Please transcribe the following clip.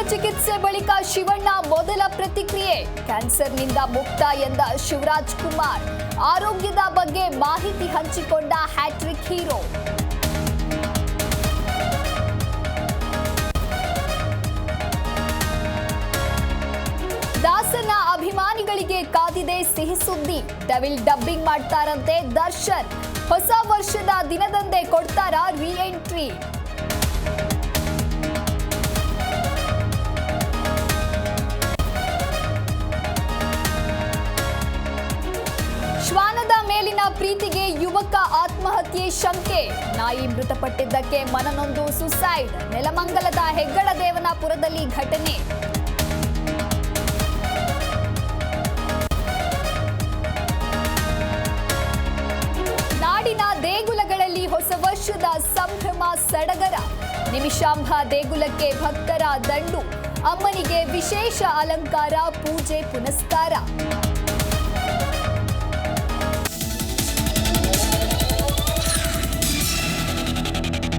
ಶಸ್ತ್ರಚಿಕಿತ್ಸೆ ಬಳಿಕ ಶಿವಣ್ಣ ಮೊದಲ ಪ್ರತಿಕ್ರಿಯೆ. ಕ್ಯಾನ್ಸರ್ನಿಂದ ಮುಕ್ತ ಎಂದ ಶಿವರಾಜ್ ಕುಮಾರ್. ಆರೋಗ್ಯದ ಬಗ್ಗೆ ಮಾಹಿತಿ ಹಂಚಿಕೊಂಡ ಹ್ಯಾಟ್ರಿಕ್ ಹೀರೋ. ದಾಸನ ಅಭಿಮಾನಿಗಳಿಗೆ ಕಾದಿದೆ ಸಿಹಿ ಸುದ್ದಿ. ಡೆವಿಲ್ ಡಬ್ಬಿಂಗ್ ಮಾಡ್ತಾರಂತೆ ದರ್ಶನ್. ಹೊಸ ವರ್ಷದ ದಿನದಂದೇ ಕೊಡ್ತಾರಾ ರೀ ಎಂಟ್ರಿ. ಶ್ವಾನದ ಮೇಲಿನ ಪ್ರೀತಿಗೆ ಯುವಕ ಆತ್ಮಹತ್ಯೆ ಶಂಕೆ. ನಾಯಿ ಮೃತಪಟ್ಟಿದ್ದಕ್ಕೆ ಮನನೊಂದು ಸುಸೈಡ್. ನೆಲಮಂಗಲದ ಹೆಗ್ಗಳದೇವನಪುರದಲ್ಲಿ ಘಟನೆ. ನಾಡಿನ ದೇಗುಲಗಳಲ್ಲಿ ಹೊಸ ವರ್ಷದ ಸಂಭ್ರಮ ಸಡಗರ. ನಿಮಿಷಾಂಬ ದೇಗುಲಕ್ಕೆ ಭಕ್ತರ ದಂಡು. ಅಮ್ಮನಿಗೆ ವಿಶೇಷ ಅಲಂಕಾರ, ಪೂಜೆ ಪುನಸ್ಕಾರ.